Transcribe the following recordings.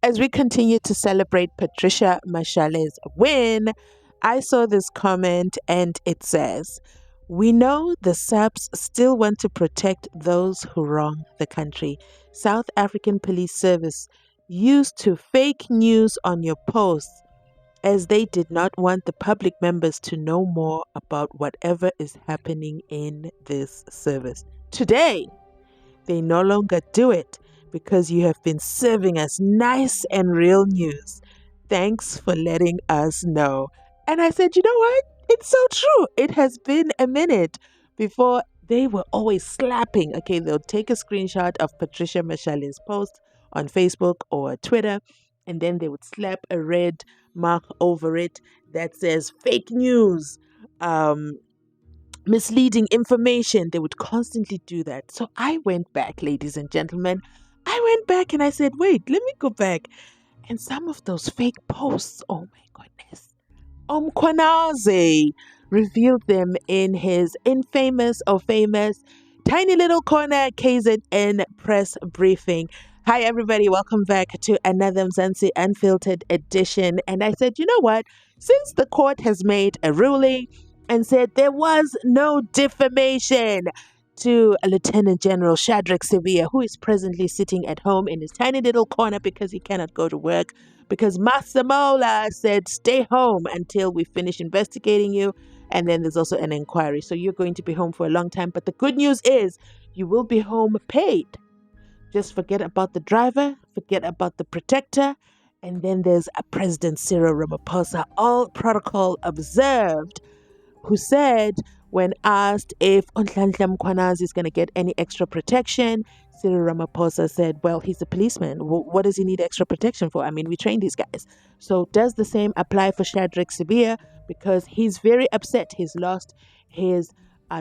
as we continue to celebrate Patricia Mashale's win, I saw this comment and it says, "We know the SAPs still want to protect those who wrong the country. South African Police Service used to fake news on your posts as they did not want the public members to know more about whatever is happening in this service. Today, they no longer do it because you have been serving us nice and real news. Thanks for letting us know." And I said, you know what? It's so true. It has been a minute. Before, they were always slapping. Okay, they'll take a screenshot of Patricia Mashale's post on Facebook or Twitter, and then they would slap a red mark over it that says fake news, misleading information. They would constantly do that. So I went back, ladies and gentlemen. I went back and I said, wait, let me go back. And some of those fake posts, oh my goodness. Kwanaze revealed them in his infamous or famous Tiny Little Corner KZN press briefing. Hi, everybody. Welcome back to another Mzansi Unfiltered edition. And I said, you know what? Since the court has made a ruling and said there was no defamation to Lieutenant General Shadrack Sibiya, who is presently sitting at home in his tiny little corner because he cannot go to work, because Masamola said stay home until we finish investigating you, and then there's also an inquiry. So you're going to be home for a long time. But the good news is you will be home paid. Just forget about the driver, forget about the protector, and then there's a President Cyril Ramaphosa, all protocol observed, who said, when asked if Nhlanhla Mkhwanazi is going to get any extra protection, Cyril Ramaphosa said, well, he's a policeman. What does he need extra protection for? I mean, we train these guys. So does the same apply for Shadrack Sibiya? Because he's very upset. He's lost his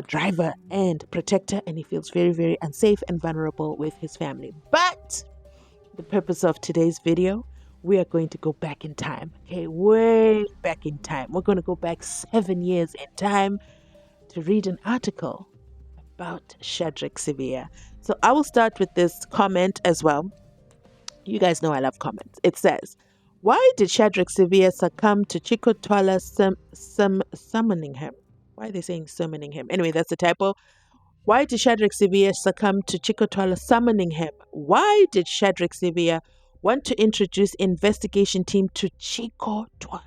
driver and protector, and he feels very, very unsafe and vulnerable with his family. But the purpose of today's video, we are going to go back in time. Okay, way back in time. We're going to go back 7 years in time to read an article about Shadrack Sibiya. So I will start with this comment as well. You guys know I love comments. It says, why did Shadrack Sibiya succumb to Chicco Twala summoning him? Why are they saying summoning him? Anyway, that's a typo. Why did Shadrack Sibiya succumb to Chicco Twala summoning him? Why did Shadrack Sibiya want to introduce investigation team to Chicco Twala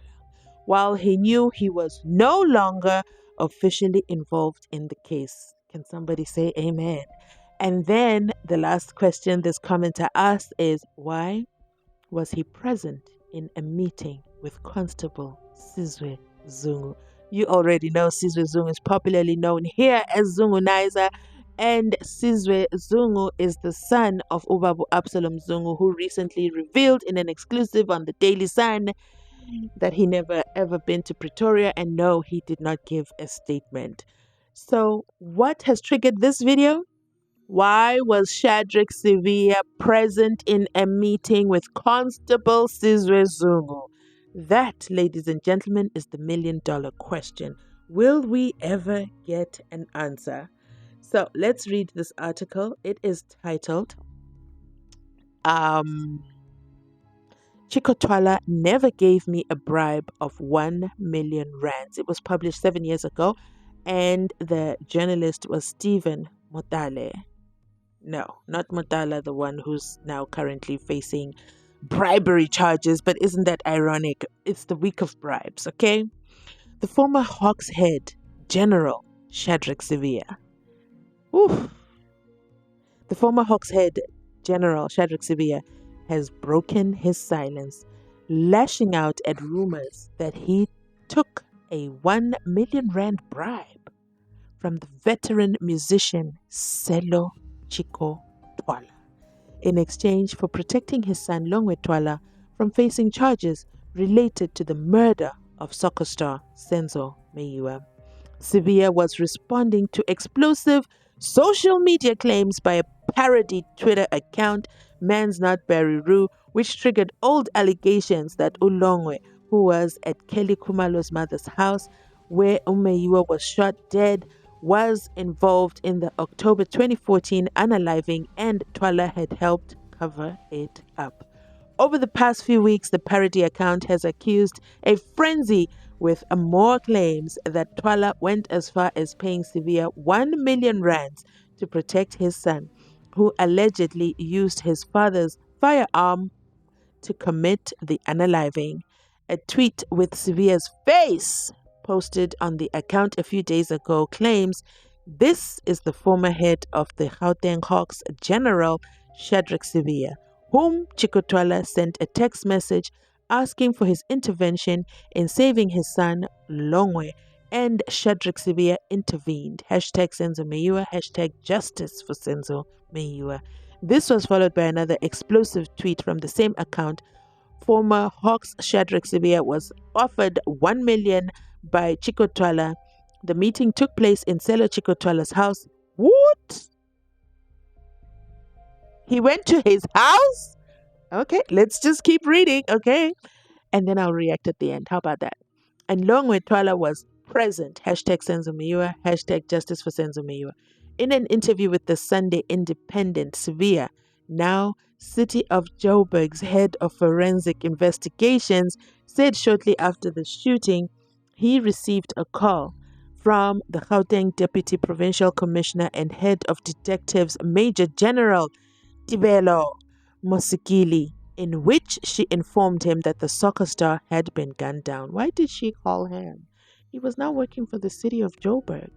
while he knew he was no longer officially involved in the case? Can somebody say amen? And then the last question this commenter asked is, why was he present in a meeting with Constable Sizwe Zungu? You already know Sizwe Zungu is popularly known here as Zungunizer, and Sizwe Zungu is the son of Ubabu Absalom Zungu, who recently revealed in an exclusive on the Daily Sun that he never ever been to Pretoria, and no, he did not give a statement. So what has triggered this video? Why was Shadrack Sibiya present in a meeting with Constable Sizwe Zungu? That, ladies and gentlemen, is the $1 million question. Will we ever get an answer? So let's read this article. It is titled, Chicco Twala never gave me a bribe of 1 million rands. It was published 7 years ago, and the journalist was Stephen Motale. No, not Motala, the one who's now currently facing bribery charges, but isn't that ironic? It's the week of bribes, okay? The former Hawks head General Shadrack Sibiya. Oof. The former Hawks head General Shadrack Sibiya has broken his silence, lashing out at rumors that he took a 1 million rand bribe from the veteran musician Selo Chicco Twala in exchange for protecting his son Longwe Twala from facing charges related to the murder of soccer star SENZO MEYIWA. Sibiya was responding to explosive social media claims by a parody Twitter account, Man's Not Barry Roo, which triggered old allegations that Ulongwe, who was at Kelly Khumalo's mother's house where Meyiwa was shot dead, was involved in the October 2014 unaliving, and Twala had helped cover it up. Over the past few weeks, the parody account has accused a frenzy with more claims that Twala went as far as paying Sibiya 1 million rands to protect his son, who allegedly used his father's firearm to commit the unaliving. A tweet with Sibiya's face posted on the account a few days ago claims this is the former head of the Gauteng Hawks, General Shadrack Sibiya, whom Chicco Twala sent a text message asking for his intervention in saving his son Longwe, and Shadrack Sibiya intervened. Hashtag SENZO MEYIWA, hashtag justice for SENZO MEYIWA. This was followed by another explosive tweet from the same account. Former Hawks Shadrack Sibiya was offered 1 million by Chicco Twala. The meeting took place in Selo Chicco Twala's house. What? He went to his house? Okay, let's just keep reading, okay? And then I'll react at the end. How about that? And Longwe Twala was present. Hashtag SENZO MEYIWA, hashtag justice for SENZO MEYIWA. In an interview with the Sunday Independent, Sibiya, now City of Joburg's head of forensic investigations, said shortly after the shooting he received a call from the Gauteng Deputy Provincial Commissioner and Head of Detectives Major General Tibelo Mosikili, in which she informed him that the soccer star had been gunned down. Why did she call him? He was now working for the City of Joburg.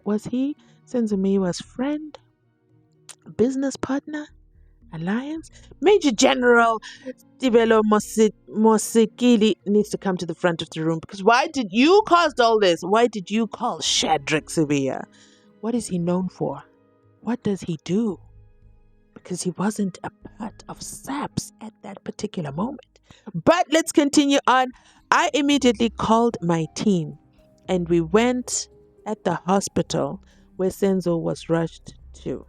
Was he SENZO MEYIWA's friend, business partner, alliance? Major General Tibelo Mosikili needs to come to the front of the room, because why did you cause all this? Why did you call Shadrack Sibiya? What is he known for? What does he do? Because he wasn't a part of SAPS at that particular moment. But let's continue on. I immediately called my team and we went at the hospital where SENZO was rushed to.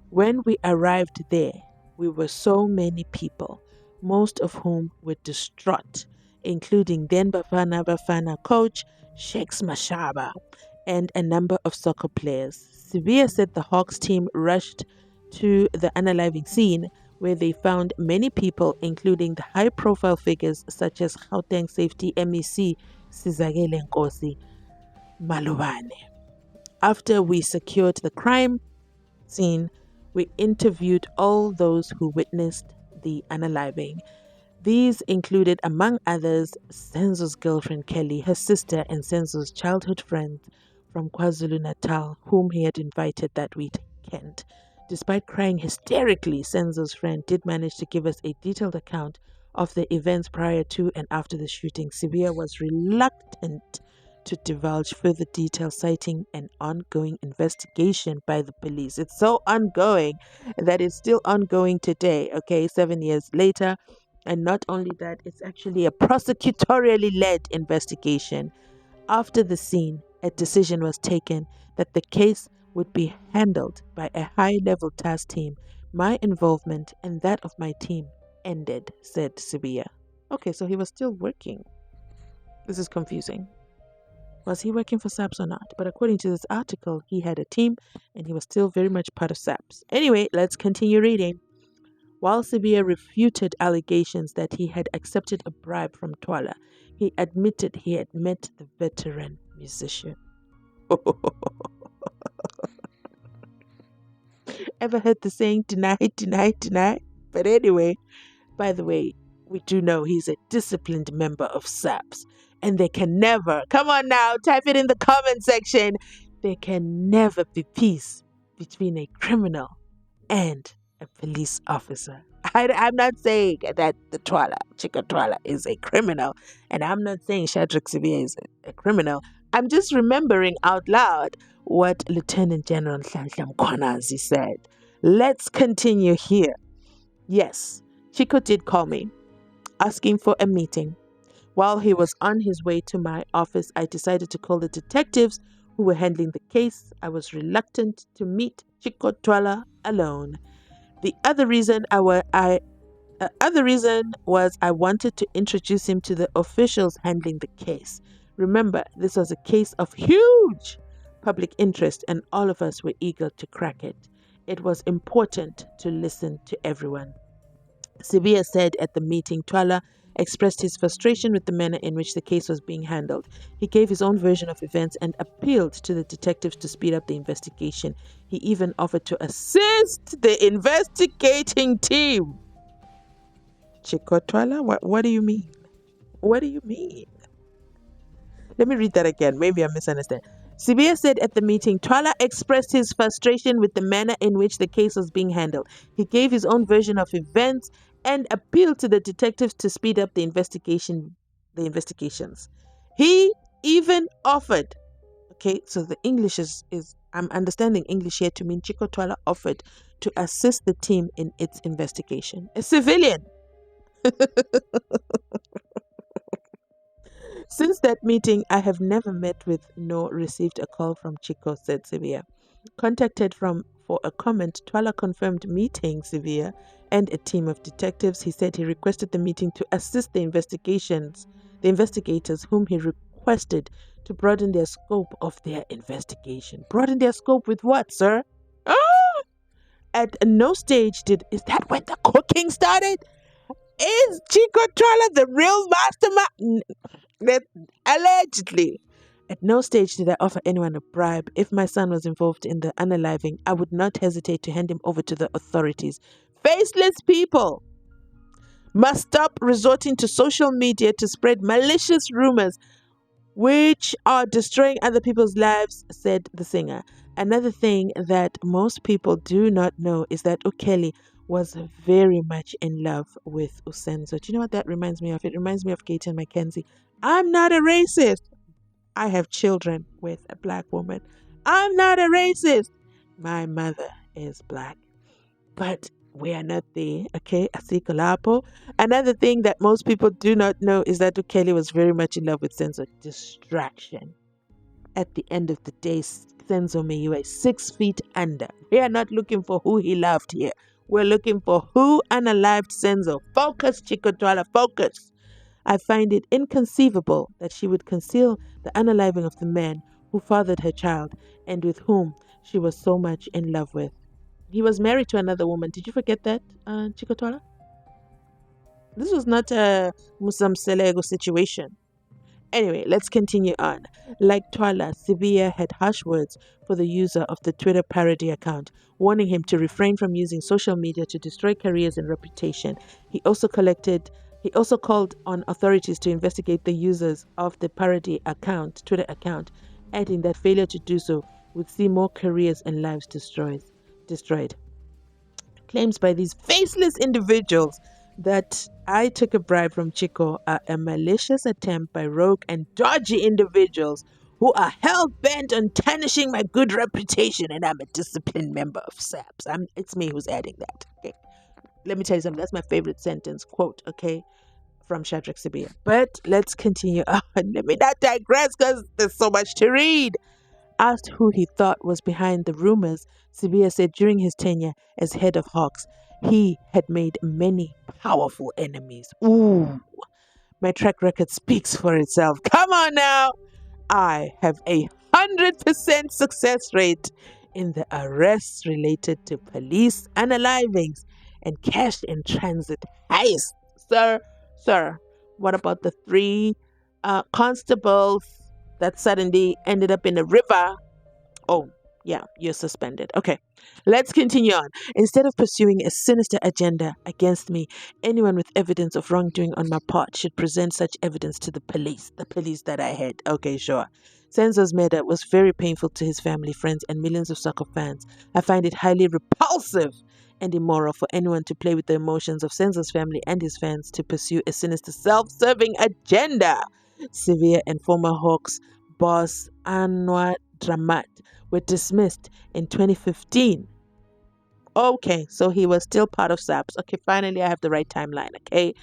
When we arrived there, we were so many people, most of whom were distraught, including then Bafana coach Shakes Mashaba and a number of soccer players. Sibiya said the Hawks team rushed to the unaliving scene, where they found many people, including the high-profile figures such as Gauteng Safety MEC Sizakele Nkosi Malubane. After we secured the crime scene, we interviewed all those who witnessed the unaliving. These included, among others, SENZO's girlfriend Kelly, her sister, and SENZO's childhood friend from KwaZulu-Natal, whom he had invited that weekend. Despite crying hysterically, SENZO's friend did manage to give us a detailed account of the events prior to and after the shooting. Sibiya was reluctant to divulge further details, citing an ongoing investigation by the police. It's so ongoing that it's still ongoing today, okay, 7 years later. And not only that, it's actually a prosecutorially led investigation. After the scene, a decision was taken that the case would be handled by a high-level task team. My involvement and that of my team ended, said Sibiya. Okay, so he was still working. This is confusing. Was he working for SAPS or not? But according to this article, he had a team and he was still very much part of SAPS. Anyway, let's continue reading. While Sibiya refuted allegations that he had accepted a bribe from Twala, he admitted he had met the veteran musician. Ever heard the saying, deny, deny, deny? But anyway, by the way, we do know he's a disciplined member of SAPS. And there can never, come on now, type it in the comment section. There can never be peace between a criminal and a police officer. I'm not saying that the Chicco Twala is a criminal. And I'm not saying Shadrack Sibiya is a criminal. I'm just remembering out loud what Lieutenant General Nhlanhla Mkhwanazi said. Let's continue here. Yes, Chicco did call me, asking for a meeting. While he was on his way to my office, I decided to call the detectives who were handling the case. I was reluctant to meet Chicco Twala alone. The other reason was I wanted to introduce him to the officials handling the case. Remember, this was a case of huge public interest and all of us were eager to crack it. It was important to listen to everyone. Sibiya said at the meeting, Twala expressed his frustration with the manner in which the case was being handled. He gave his own version of events and appealed to the detectives to speed up the investigation. He even offered to assist the investigating team. Chicco Twala, what do you mean? What do you mean? Let me read that again. Maybe I misunderstand. Sibiya said at the meeting, Twala expressed his frustration with the manner in which the case was being handled. He gave his own version of events and appealed to the detectives to speed up the investigations. He even offered, okay, so the English is I'm understanding English here to mean Chicco Twala offered to assist the team in its investigation. A civilian. Since that meeting, I have never met with nor received a call from Chicco, said Sibiya. Contacted for a comment, Twala confirmed meeting Sibiya and a team of detectives. He said he requested the meeting to assist the investigators whom he requested to broaden their scope of their investigation. Broaden their scope with what, sir? Ah! At no stage is that when the cooking started? Is Chicco Twala the real mastermind? Allegedly. At no stage did I offer anyone a bribe. If my son was involved in the unaliving, I would not hesitate to hand him over to the authorities. Faceless people must stop resorting to social media to spread malicious rumors which are destroying other people's lives, said the singer. Another thing that most people do not know is that Ukeli was very much in love with Usenzo. Do you know what that reminds me of? It reminds me of Kate and Mackenzie. I'm not a racist. I have children with a black woman. I'm not a racist. My mother is black. But we are not there, okay? Asikolapo. Another thing that most people do not know is that Ukeli was very much in love with Senzo. Distraction. At the end of the day, Senzo Meyiwa is 6 feet under. We are not looking for who he loved here. We're looking for who unalived Senzo. Focus, Chicco Twala, focus. I find it inconceivable that she would conceal the unaliving of the man who fathered her child and with whom she was so much in love with. He was married to another woman. Did you forget that, Chicco Twala? This was not a Musam Selego situation. Anyway, let's continue on. Like Twala, Sibiya had harsh words for the user of the Twitter parody account, warning him to refrain from using social media to destroy careers and reputation. He also called on authorities to investigate the users of the parody account, Twitter account, adding that failure to do so would see more careers and lives destroyed. Claims by these faceless individuals that I took a bribe from Chicco are a malicious attempt by rogue and dodgy individuals who are hell-bent on tarnishing my good reputation, and I'm a disciplined member of SAPS. It's me who's adding that. Okay. Let me tell you something. That's my favorite sentence, quote, okay, from Shadrack Sibiya. But let's continue on. Let me not digress because there's so much to read. Asked who he thought was behind the rumors, Sibiya said during his tenure as head of Hawks, he had made many powerful enemies. Ooh, my track record speaks for itself. Come on now. I have a 100% success rate in the arrests related to police unalivings and cash in transit heists. Sir, what about the 3 constables that suddenly ended up in a river? Oh, yeah, you're suspended. Okay, let's continue on. Instead of pursuing a sinister agenda against me, anyone with evidence of wrongdoing on my part should present such evidence to the police that I had. Okay, sure. Senzo's murder was very painful to his family, friends, and millions of soccer fans. I find it highly repulsive and immoral for anyone to play with the emotions of Senzo's family and his fans to pursue a sinister, self-serving agenda. Sibiya and former Hawks boss Anwar Dramat were dismissed in 2015. Okay, so he was still part of SAPS. Okay, finally I have the right timeline, okay?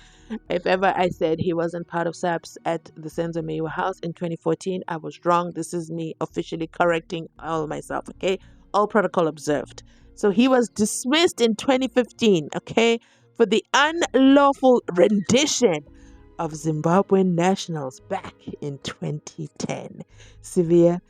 If ever I said he wasn't part of SAPS at the SENZO MEYIWA house in 2014, I was wrong. This is me officially correcting all myself, okay? All protocol observed. So he was dismissed in 2015, okay, for the unlawful rendition of Zimbabwean nationals back in 2010. Sibiya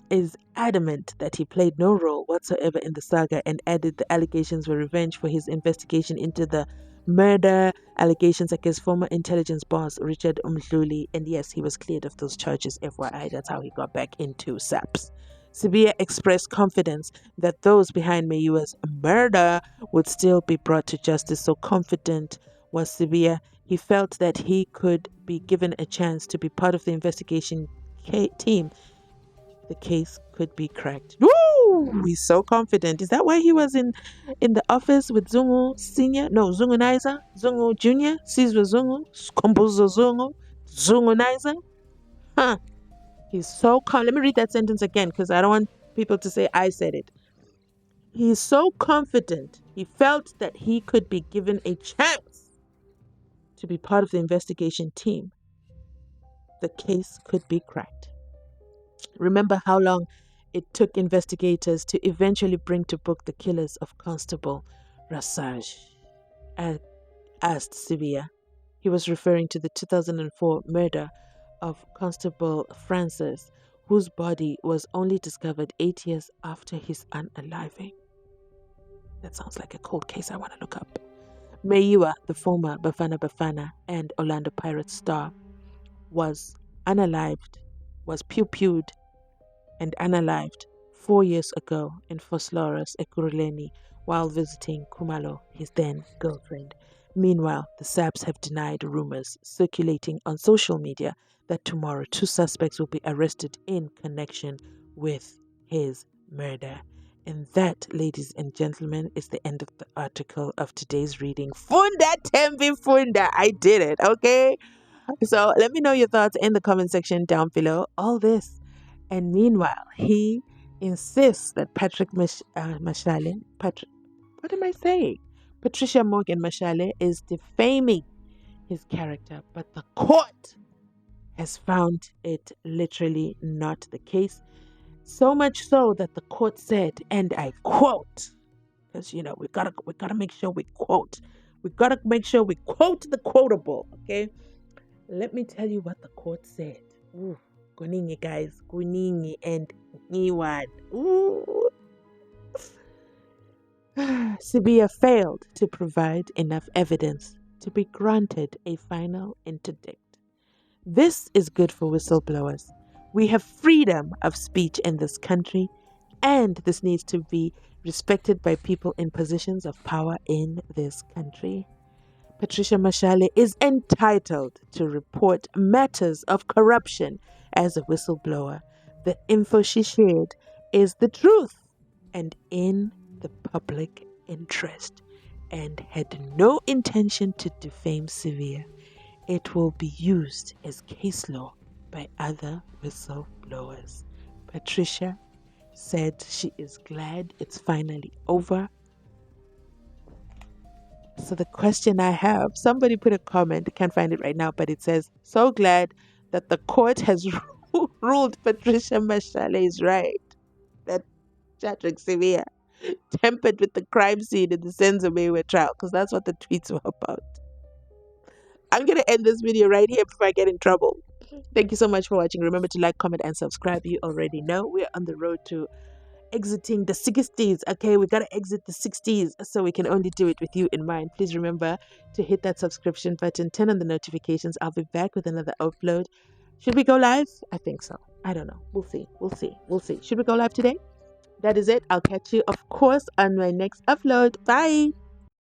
is adamant that he played no role whatsoever in the saga and added the allegations were revenge for his investigation into the murder allegations against former intelligence boss Richard Umdluli. And yes, he was cleared of those charges, FYI. That's how he got back into SAPS. Sibiya expressed confidence that those behind Meyiwa's murder would still be brought to justice. So confident was Sibiya, he felt that he could be given a chance to be part of the investigation team. The case could be cracked. Woo! He's so confident. Is that why he was in the office with Zungu Senior? No, Zungu Niza, Zungu Junior, Sizwe Zungu, Kombuzo Zungu, Zungu Niza? Huh. He's so calm. Let me read that sentence again because I don't want people to say I said it. He's so confident. He felt that he could be given a chance to be part of the investigation team. The case could be cracked. Remember how long it took investigators to eventually bring to book the killers of Constable Rasaj? Asked Sibiya. He was referring to the 2004 murder of Constable Francis, whose body was only discovered 8 years after his unaliving. That sounds like a cold case I want to look up. Meyiwa, the former Bafana Bafana and Orlando Pirates star, was unalived, was pew-pewed and unalived 4 years ago in Foslorus, Ekurhuleni, while visiting Khumalo, his then girlfriend. Meanwhile, the SAPS have denied rumors circulating on social media that tomorrow 2 suspects will be arrested in connection with his murder. And that, ladies and gentlemen, is the end of the article of today's reading. Funda Tembi Funda, I did it, okay? So let me know your thoughts in the comment section down below. All this. And meanwhile, he insists that Mashale, what am I saying? Patricia Morgan Mashale is defaming his character, but the court has found it literally not the case. So much so that the court said, and I quote, because we gotta make sure we quote. We gotta make sure we quote the quotable. Okay, let me tell you what the court said. Ooh, kuningi guys, kuningi and niwan. Ooh. Sibiya failed to provide enough evidence to be granted a final interdict. This is good for whistleblowers. We have freedom of speech in this country, and this needs to be respected by people in positions of power in this country. Patricia Mashale is entitled to report matters of corruption as a whistleblower. The info she shared is the truth and in the public interest, and had no intention to defame Sibiya. It will be used as case law by other whistleblowers. Patricia said she is glad it's finally over. So the question I have, somebody put a comment, I can't find it right now, but it says, so glad that the court has ruled Patricia Mashale is right. That Shadrack Sibiya tempered with the crime scene in the SENZO MEYIWA trial, because that's what the tweets were about. I'm going to end this video right here before I get in trouble. Thank you so much for watching. Remember to like, comment, and subscribe. You already know we're on the road to exiting the 60s. Okay, we got to exit the 60s, so we can only do it with you in mind. Please remember to hit that subscription button, turn on the notifications. I'll be back with another upload. Should we go live? I think so. I don't know. We'll see. Should we go live today? That is it. I'll catch you, of course, on my next upload. Bye.